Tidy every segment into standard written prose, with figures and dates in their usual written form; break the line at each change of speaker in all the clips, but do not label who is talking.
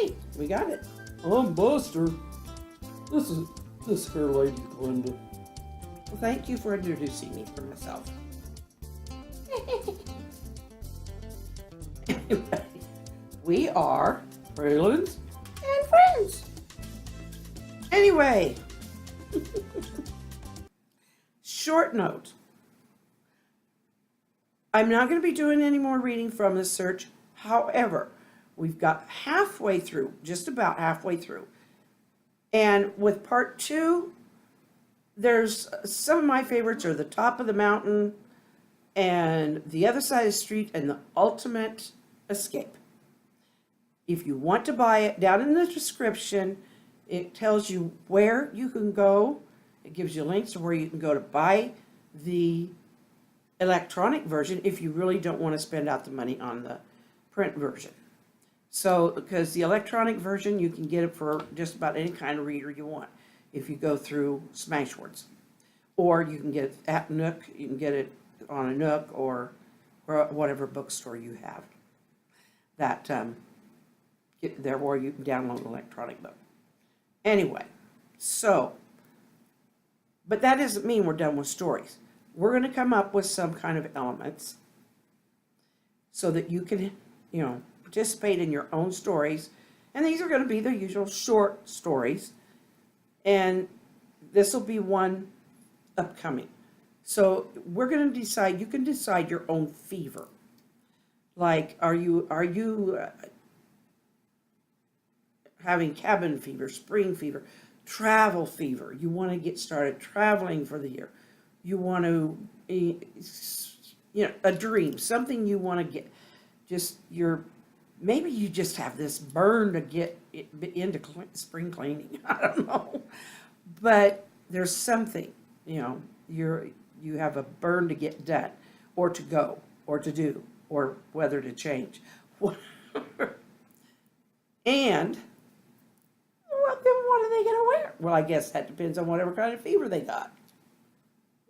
Okay, we got it.
I'm Buster. This here lady Glenda.
Well, thank you for introducing me for myself. Anyway, we are
Fralins?
and friends. Anyway, short note. I'm not going to be doing any more reading from this search. However, we've got halfway through, just about halfway through. And with part 2, there's some of my favorites are The Top of the Mountain and The Other Side of the Street and The Ultimate Escape. If you want to buy it, down in the description, it tells you where you can go. It gives you links to where you can go to buy the electronic version if you really don't want to spend out the money on the print version. So, because the electronic version, you can get it for just about any kind of reader you want if you go through Smashwords. Or you can get it at Nook, you can get it on a Nook or whatever bookstore you have. That, get there where you can download an electronic book. Anyway, so, but that doesn't mean we're done with stories. We're going to come up with some kind of elements so that you can, participate in your own stories. And these are going to be the usual short stories. And this will be one upcoming. So we're going to decide, you can decide your own fever. Like, are you having cabin fever, spring fever, travel fever? You want to get started traveling for the year. You want to, a dream, something you want to get, maybe you just have this burn to get into spring cleaning. I don't know. But there's something, you have a burn to get done, or to go, or to do, or whether to change. And, well, then what are they going to wear? Well, I guess that depends on whatever kind of fever they got.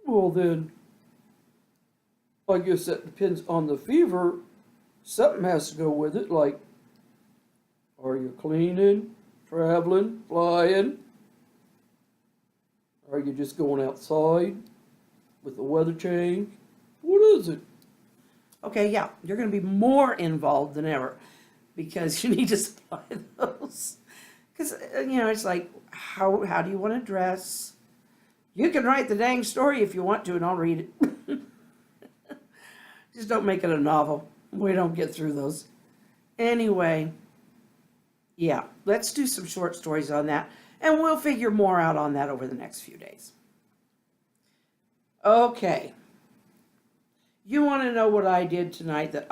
Well then, I guess that depends on the fever. Something has to go with it, like, are you cleaning, traveling, flying? Are you just going outside with the weather change? What is it?
Okay, yeah, you're going to be more involved than ever because you need to supply those. Because, it's like, how do you want to dress? You can write the dang story if you want to, and I'll read it. Just don't make it a novel. We don't get through those. Anyway, yeah, let's do some short stories on that, and we'll figure more out on that over the next few days. Okay. You want to know what I did tonight that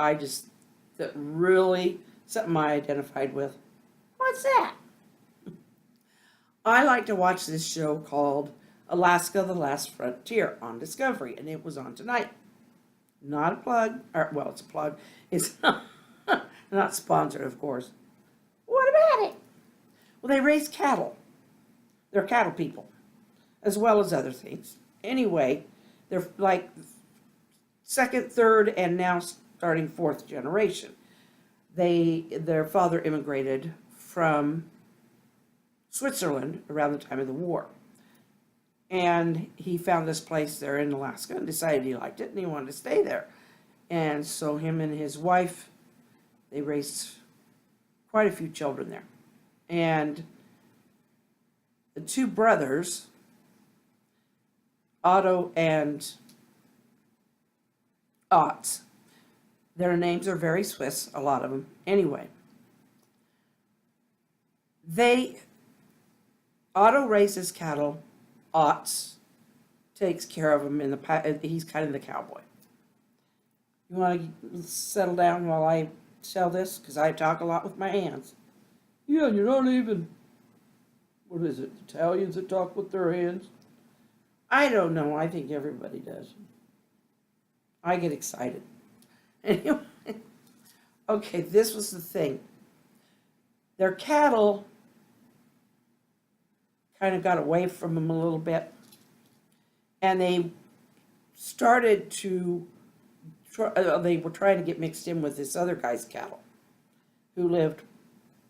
really, something I identified with? What's that? I like to watch this show called Alaska: The Last Frontier on Discovery, and it was on tonight. Not a plug, well, it's a plug. It's not sponsored, of course. What about it? Well, they raise cattle. They're cattle people, as well as other things. Anyway, they're like second, third, and now starting fourth generation. Their father immigrated from Switzerland around the time of the war. And he found this place there in Alaska and decided he liked it and he wanted to stay there. And so him and his wife, they raised quite a few children there. And the two brothers, Otto and Otz, their names are very Swiss, a lot of them. Anyway, Otto raises cattle. Otz takes care of him he's kind of the cowboy. You want to settle down while I tell this? Because I talk a lot with my hands.
Yeah, and you're not even, what is it, Italians that talk with their hands?
I don't know. I think everybody does. I get excited. Anyway, okay, this was the thing. Their cattle kind of got away from them a little bit. And they started to, they were trying to get mixed in with this other guy's cattle who lived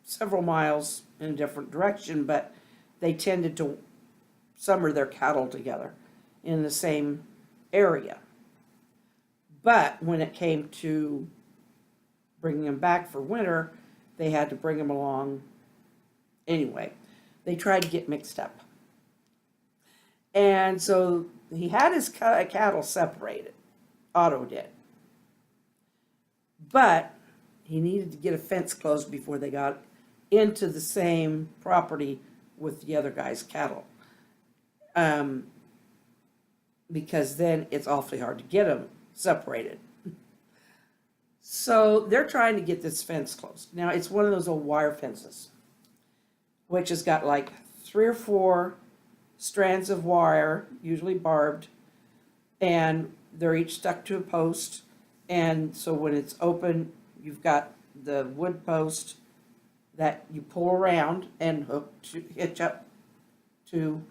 several miles in a different direction, but they tended to summer their cattle together in the same area. But when it came to bringing them back for winter, they had to bring them along anyway. They tried to get mixed up. And so he had his cattle separated. Otto did. But he needed to get a fence closed before they got into the same property with the other guy's cattle. Because then it's awfully hard to get them separated. So they're trying to get this fence closed. Now it's one of those old wire fences, which has got like 3 or 4 strands of wire, usually barbed, and they're each stuck to a post. And so when it's open, you've got the wood post that you pull around and hook to hitch up to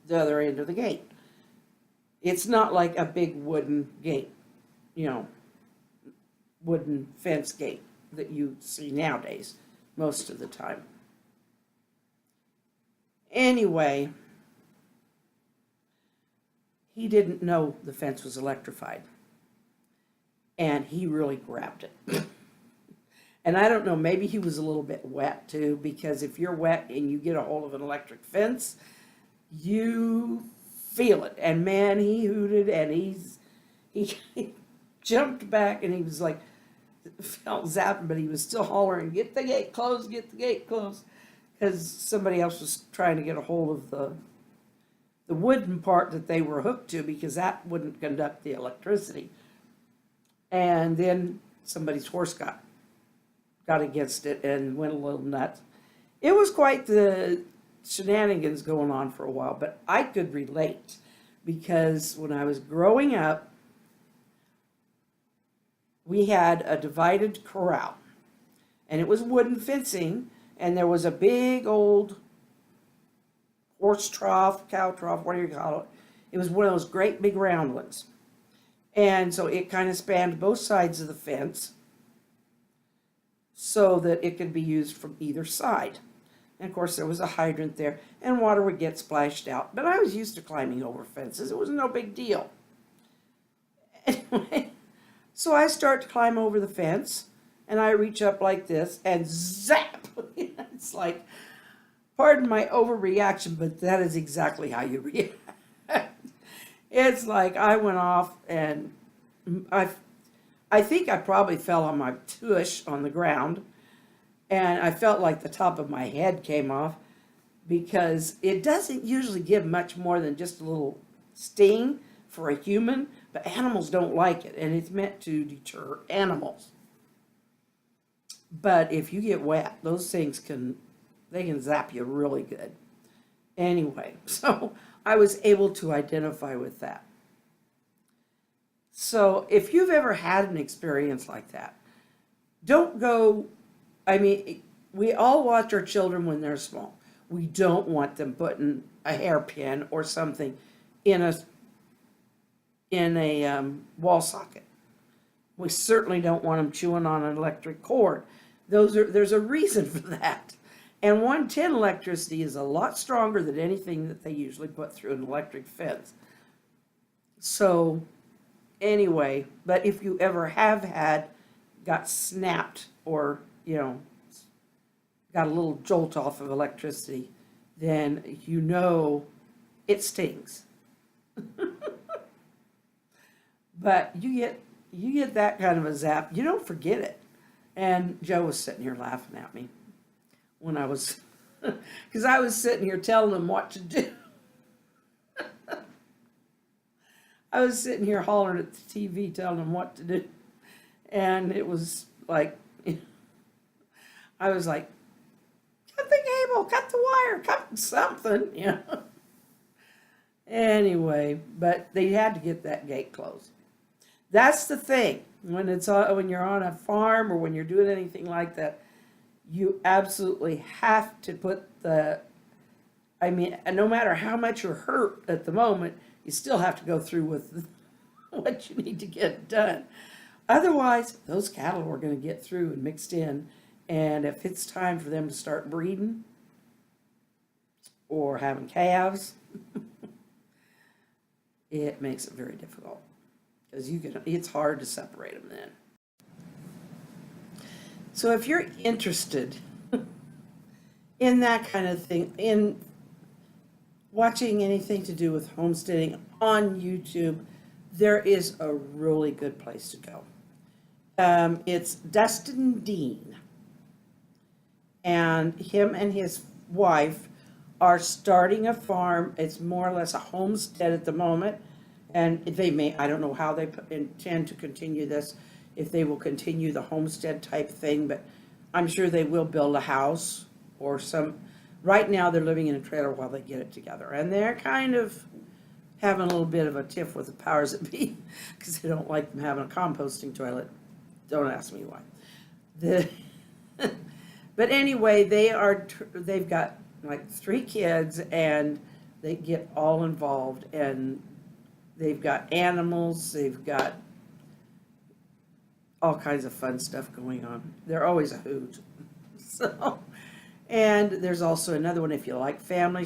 the other end of the gate. It's not like a big wooden gate, wooden fence gate that you see nowadays most of the time. Anyway, he didn't know the fence was electrified, and he really grabbed it. And I don't know, maybe he was a little bit wet too, because if you're wet and you get a hold of an electric fence, you feel it. And man, he hooted, and he jumped back, and he was like, felt zapped, but he was still hollering, "Get the gate closed, get the gate closed," because somebody else was trying to get a hold of the wooden part that they were hooked to, because that wouldn't conduct the electricity. And then somebody's horse got against it and went a little nuts. It was quite the shenanigans going on for a while, but I could relate, because when I was growing up, we had a divided corral, and it was wooden fencing, and there was a big old horse trough, cow trough, whatever you call it. It was one of those great big round ones. And so it kind of spanned both sides of the fence so that it could be used from either side. And of course there was a hydrant there, and water would get splashed out. But I was used to climbing over fences. It was no big deal. Anyway, so I start to climb over the fence, and I reach up like this, and zap! It's like, pardon my overreaction, but that is exactly how you react. It's like I went off, and I think I probably fell on my tush on the ground, and I felt like the top of my head came off, because it doesn't usually give much more than just a little sting for a human, but animals don't like it, and it's meant to deter animals. But if you get wet, those things can zap you really good. Anyway, so I was able to identify with that. So if you've ever had an experience like that, don't go, we all watch our children when they're small. We don't want them putting a hairpin or something in a wall socket. We certainly don't want them chewing on an electric cord. There's a reason for that. And 110 electricity is a lot stronger than anything that they usually put through an electric fence. So anyway, but if you ever got snapped, or, got a little jolt off of electricity, then it stings. But you get that kind of a zap, you don't forget it. And Joe was sitting here laughing at me when I was, because I was sitting here telling him what to do. I was sitting here hollering at the TV, telling him what to do. And it was like, I was like, cut the cable, cut the wire, cut something, Anyway, but they had to get that gate closed. That's the thing. When you're on a farm, or when you're doing anything like that, you absolutely have to put no matter how much you're hurt at the moment, you still have to go through with what you need to get done. Otherwise, those cattle are going to get through and mixed in, And if it's time for them to start breeding or having calves, it makes it very difficult because it's hard to separate them then. So if you're interested in that kind of thing, in watching anything to do with homesteading on YouTube, there is a really good place to go. It's Dustin Dean, and him and his wife are starting a farm. It's more or less a homestead at the moment, and they may, I don't know how they intend to continue this, if they will continue the homestead type thing, but I'm sure they will build a house or some. Right now they're living in a trailer while they get it together, and they're kind of having a little bit of a tiff with the powers that be because they don't like them having a composting toilet. Don't ask me why. But anyway, they've got like 3 kids, and they get all involved, and they've got animals, they've got all kinds of fun stuff going on. They're always a hoot. So, and there's also another one if you like family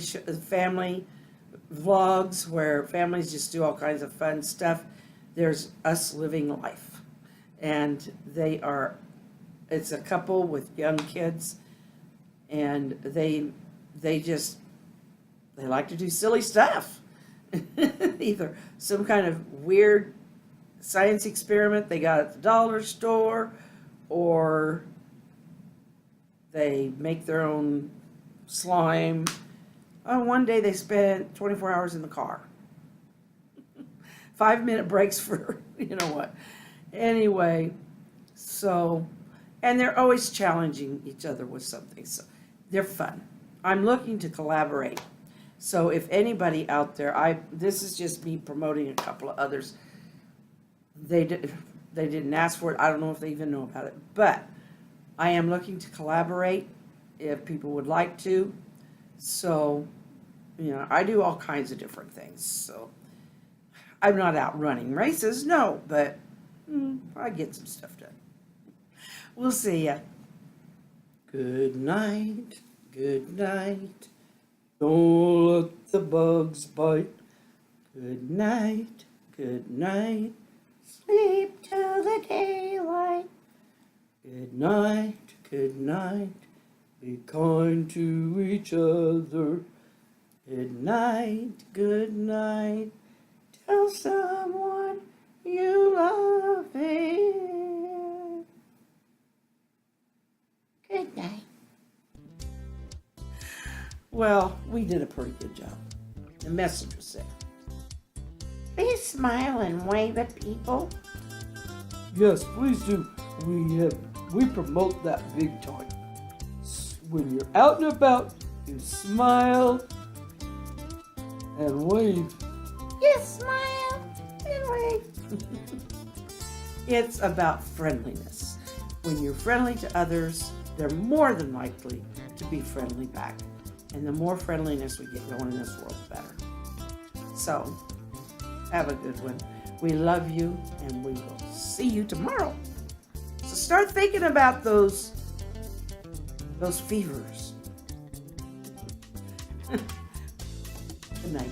vlogs where families just do all kinds of fun stuff. There's Us Living Life, and it's a couple with young kids, and they like to do silly stuff. Either some kind of weird science experiment they got at the dollar store, or they make their own slime. Oh, one day they spent 24 hours in the car. 5-minute breaks for you know what. Anyway, so, and they're always challenging each other with something, so they're fun. I'm looking to collaborate. So if anybody out there, this is just me promoting a couple of others. They didn't ask for it. I don't know if they even know about it, but I am looking to collaborate if people would like to. So, you know, I do all kinds of different things. So I'm not out running races, no, but I get some stuff done. We'll see ya. Good night. Good night.
Don't let the bugs bite.
Good night. Good night. Sleep till the daylight. Good night. Good night.
Be kind to each other.
Good night. Good night. Tell someone you love it. Good night. Well, we did a pretty good job. The messenger said, please smile and wave at people.
Yes, please do. We promote that big time. When you're out and about, you smile and wave.
Yes, smile and wave. It's about friendliness. When you're friendly to others, they're more than likely to be friendly back. And the more friendliness we get going in this world, the better. So, have a good one. We love you, and we will see you tomorrow. So start thinking about those fevers. Good night.